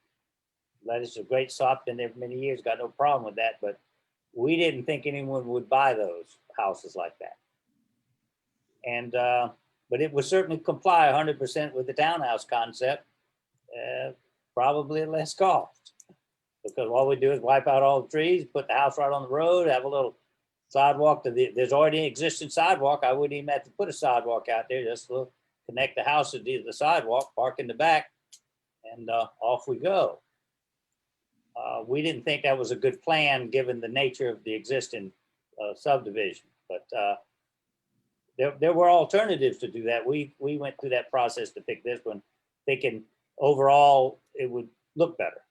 That is a great shop, been there for many years, got no problem with that, but we didn't think anyone would buy those houses like that. And, but it would certainly comply 100% with the townhouse concept, probably at less cost. Because all we do is wipe out all the trees, put the house right on the road, have a little sidewalk to there's already an existing sidewalk. I wouldn't even have to put a sidewalk out there, just connect the house to the sidewalk, park in the back, and off we go. We didn't think that was a good plan given the nature of the existing subdivision, but there were alternatives to do that. We went through that process to pick this one, thinking overall it would look better.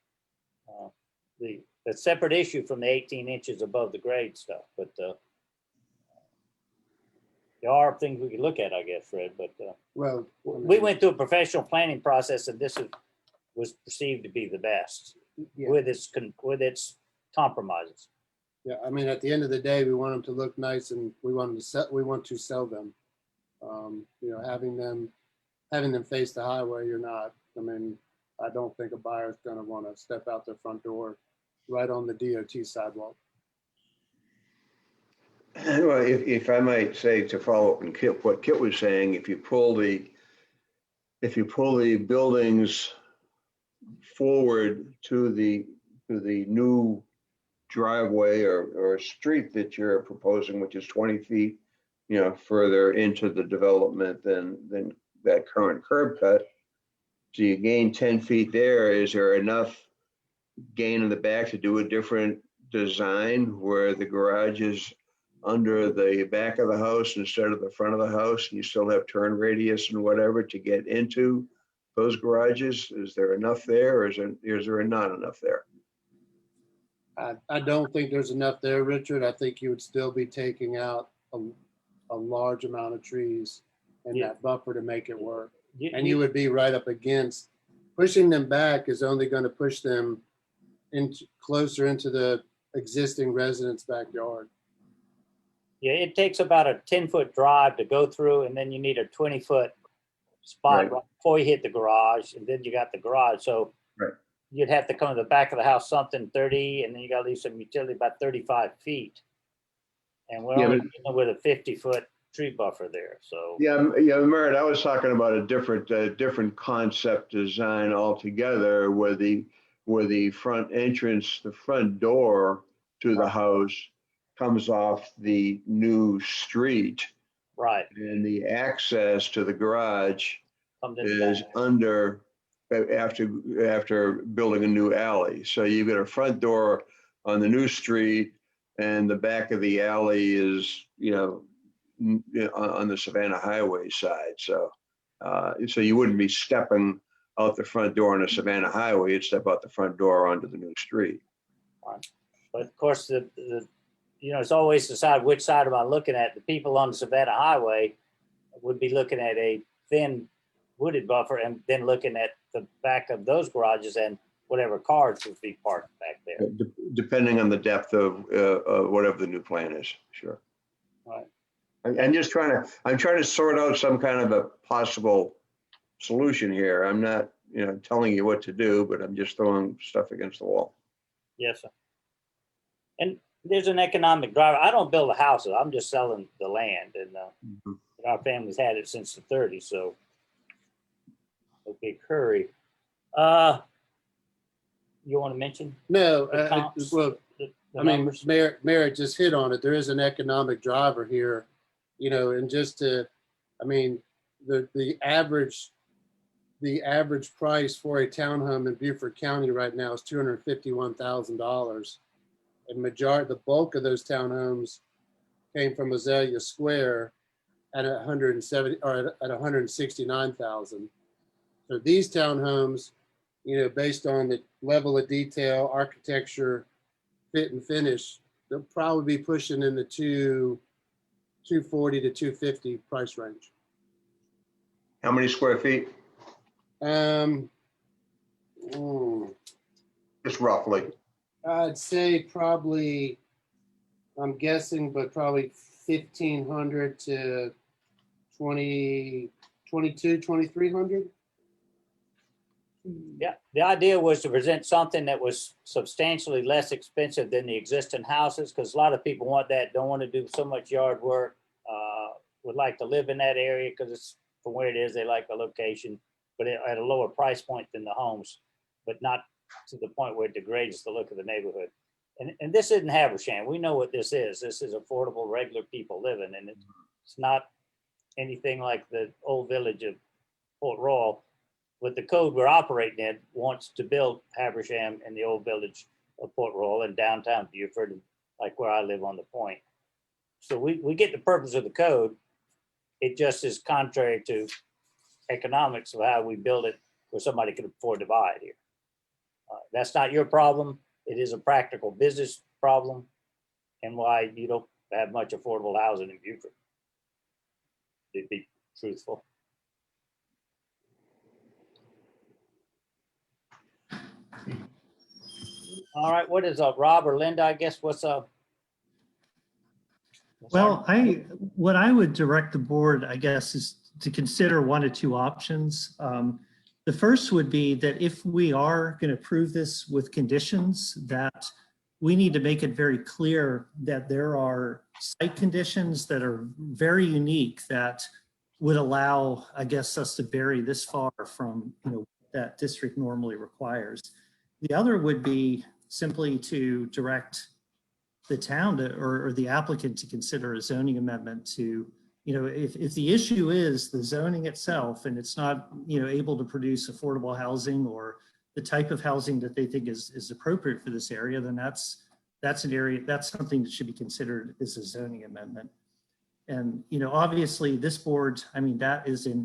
The separate issue from the 18 inches above the grade stuff, but there are things we could look at, I guess, Fred, but Well, we went through a professional planning process, and this was perceived to be the best yeah, with its compromises. yeah. I mean, at the end of the day, we want them to look nice, and we want to sell them. You know, having them face the highway, you're not. I mean, I don't think a buyer's going to want to step out their front door right on the DOT sidewalk. Well, if I might say, to follow up on what Kit was saying, if you pull the buildings forward to the new driveway or street that you're proposing, which is 20 feet, you know, further into the development than that current curb cut. So you gain 10 feet there. Is there enough gain in the back to do a different design where the garage is under the back of the house instead of the front of the house, and you still have turn radius and whatever to get into those garages? Is there enough there, or is there not enough there? I don't think there's enough there, Richard. I think you would still be taking out a large amount of trees and that buffer to make it work. And you would be right up against, pushing them back is only going to push them closer into the existing resident's backyard. Yeah, it takes about a 10-foot drive to go through, and then you need a 20-foot spot right before you hit the garage, and then you got the garage. So you'd have to come to the back of the house something 30, and then you got to leave some utility about 35 feet. And we're only dealing with a 50-foot tree buffer there. So yeah, Merritt, I was talking about a different concept design altogether, where the front entrance, the front door to the house comes off the new street, right, and the access to the garage is back under after building a new alley. So you've got a front door on the new street, and the back of the alley is, you know, on the Savannah Highway side. So so you wouldn't be stepping out the front door on the Savannah Highway. You'd step out the front door onto the new street. Right. But of course, you know, it's always decide which side am I looking at. The people on the Savannah Highway would be looking at a thin wooded buffer, and then looking at the back of those garages and whatever cars would be parked back there. Depending on the depth of whatever the new plan is, sure. Right. I'm trying to sort out some kind of a possible solution here. I'm not, you know, telling you what to do, but I'm just throwing stuff against the wall. Yes, sir. And there's an economic driver. I don't build the houses. I'm just selling the land, and Mhm. our family's had it since the 30s. So, okay, Curry. You want to mention No, the comps? well, the I mean, numbers? Mayor just hit on it. There is an economic driver here, you know, and just to, I mean, the average price for a townhome in Beaufort County right now is $251,000. And the bulk of those townhomes came from Azalea Square at 170 or at 169,000. So these townhomes, you know, based on the level of detail, architecture, fit and finish, they'll probably be pushing in the 240 to 250 price range. How many square feet? Mm, Just roughly. I'd say probably, I'm guessing, but probably 1,500 to 2,300. Yeah, the idea was to present something that was substantially less expensive than the existing houses, because a lot of people want that, don't want to do so much yard work, would like to live in that area because it's from where it is, they like the location, but at a lower price point than the homes, but not to the point where it degrades the look of the neighborhood. And this isn't Habersham. We know what this is. This is affordable, regular people living, and it's not anything like the old village of Port Royal. With the code we're operating in, wants to build Habersham in the old village of Port Royal and downtown Beaufort, like where I live on the point. So we get the purpose of the code. It just is contrary to economics of how we build it where somebody can afford to buy it here. That's not your problem. It is a practical business problem, and why you don't have much affordable housing in Beaufort, to be truthful. All right, what is up, Rob or Linda? I guess what's up? Well, what I would direct the board, I guess, is to consider one of two options. The first would be that if we are going to approve this with conditions, that we need to make it very clear that there are site conditions that are very unique that would allow, I guess, us to vary this far from, that district normally requires. The other would be simply to direct the town to, or the applicant to consider a zoning amendment to, if the issue is the zoning itself and it's not, able to produce affordable housing or the type of housing that they think is appropriate for this area, then that's an area, that's something that should be considered as a zoning amendment. And, obviously this board, that is a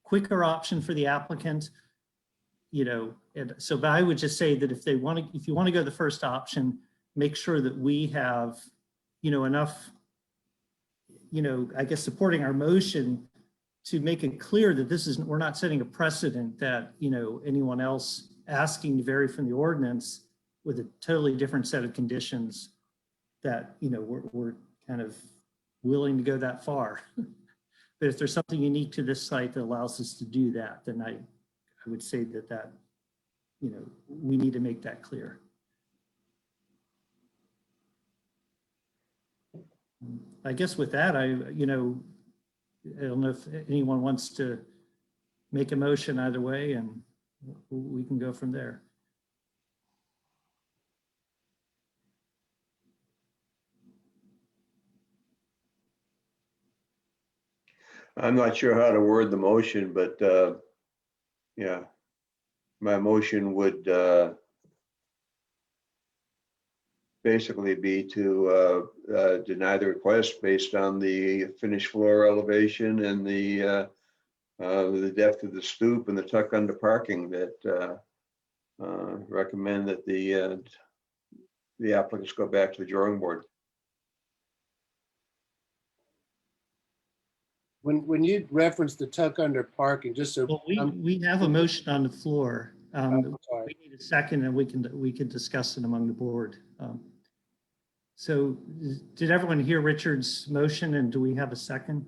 quicker option for the applicant, and so, but I would just say that if you want to go the first option, make sure that we have, enough, I guess, supporting our motion to make it clear that we're not setting a precedent that, anyone else asking to vary from the ordinance with a totally different set of conditions that, we're kind of willing to go that far. But if there's something unique to this site that allows us to do that, then I would say that, we need to make that clear. I guess with that, I don't know if anyone wants to make a motion either way, and we can go from there. I'm not sure how to word the motion, but yeah, my motion would basically be to deny the request based on the finished floor elevation and the depth of the stoop and the tuck under parking. That recommend that the applicants go back to the drawing board. When you reference the tuck under parking, just so. Well, we have a motion on the floor. Sorry. We need a second, and we can discuss it among the board. So did everyone hear Richard's motion, and do we have a second?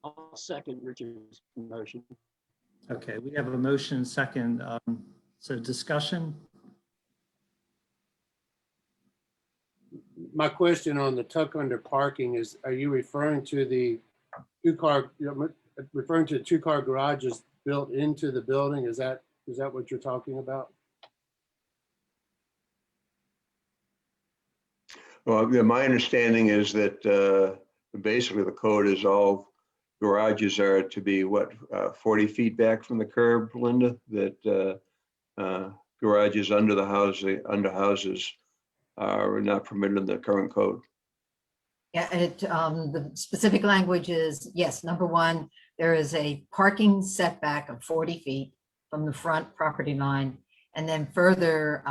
I'll second Richard's motion. Okay, we have a motion second. So discussion. my question on the tuck under parking is, are you referring to the two-car garages built into the building? Is that what you're talking about? Well, yeah, my understanding is that basically the code is all garages are to be 40 feet back from the curb, Linda? That garages under houses are not permitted in the current code. Yeah, the specific language is, yes, number one, there is a parking setback of 40 feet from the front property line. And then further,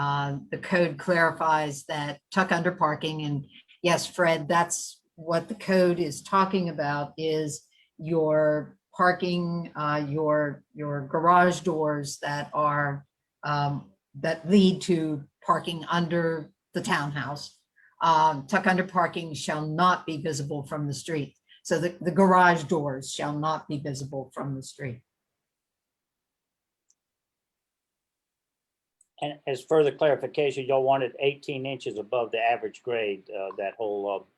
the code clarifies that tuck under parking, and yes, Fred, that's what the code is talking about, is your parking, your garage doors that are, that lead to parking under the townhouse. Tuck under parking shall not be visible from the street. So the garage doors shall not be visible from the street. And as further clarification, y'all wanted 18 inches above the average grade, that whole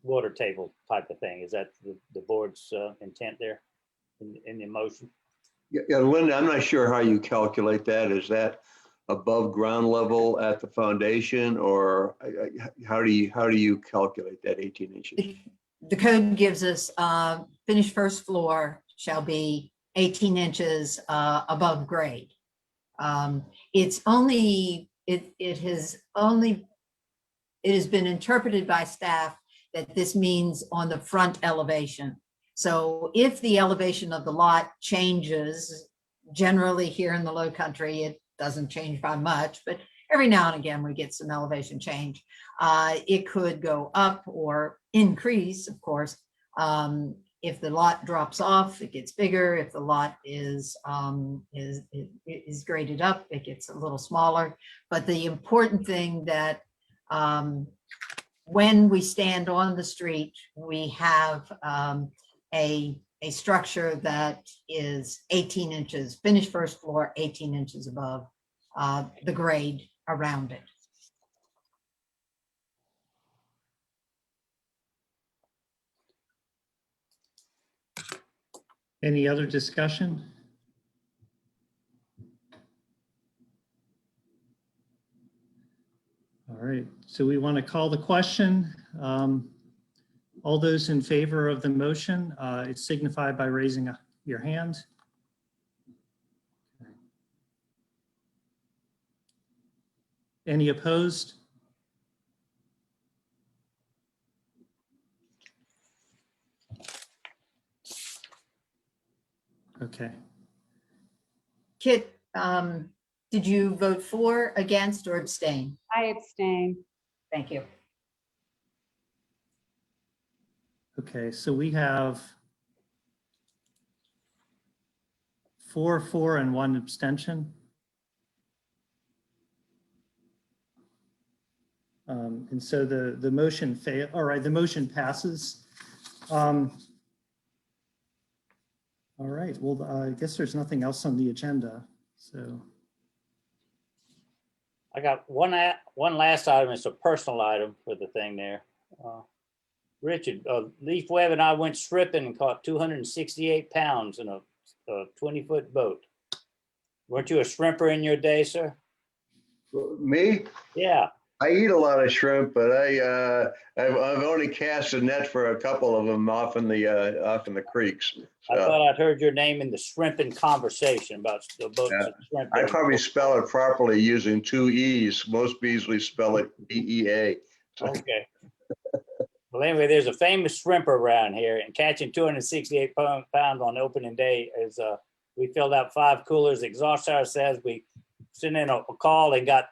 water table type of thing. Is that the board's intent there in the motion? Yeah, Linda, I'm not sure how you calculate that. Is that above ground level at the foundation, or how do you calculate that 18 inches? The code gives us finished first floor shall be 18 inches above grade. It has been interpreted by staff that this means on the front elevation. So if the elevation of the lot changes, generally here in the low country, it doesn't change by much, but every now and again we get some elevation change. It could go up or increase, of course. If the lot drops off, it gets bigger. If the lot is graded up, it gets a little smaller. But the important thing that when we stand on the street, we have a structure that is 18 inches, finished first floor, 18 inches above the grade around it. Any other discussion? All right, so we want to call the question. All those in favor of the motion, it's signified by raising your hand. Any opposed? Okay. Kit, did you vote for, against, or abstain? I abstain. Thank you. Okay, so we have 4 for, and 1 abstention. And so the motion failed. All right, the motion passes. All right, well, I guess there's nothing else on the agenda, so. I got one last item. It's a personal item for the thing there. Richard, Leaf Webb and I went stripping and caught 268 pounds in a 20-foot boat. Weren't you a shrimper in your day, sir? Me? Yeah. I eat a lot of shrimp, but I've only cast a net for a couple of them off in the creeks. I So, thought I'd heard your name in the shrimping conversation about the boats Yeah. and shrimping. I probably spell it properly using 2 E's. Most Beasley spell it B-E-A. Okay. Well, anyway, there's a famous shrimper around here, and catching 268 pounds on opening day is, we filled out 5 coolers, exhausted ourselves. We sent in a call and got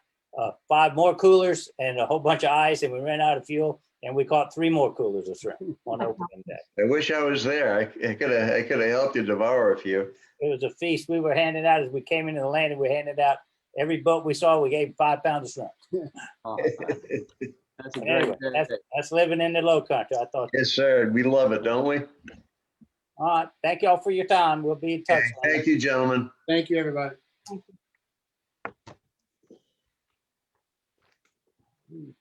5 more coolers and a whole bunch of ice, and we ran out of fuel, and we caught 3 more coolers of shrimp on opening day. I wish I was there. I could have helped you devour a few. It was a feast. We were handing out as we came into the landing. We handed out every boat we saw. We gave 5 pounds of shrimp. Oh, that's a And great anyway, day. that's living in the low country. I thought. Yes, sir. We love it, don't we? All right. Thank y'all for your time. We'll be in touch. Okay. Thank you, gentlemen. Thank you, everybody. Didn't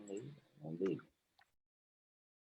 leave. Don't leave.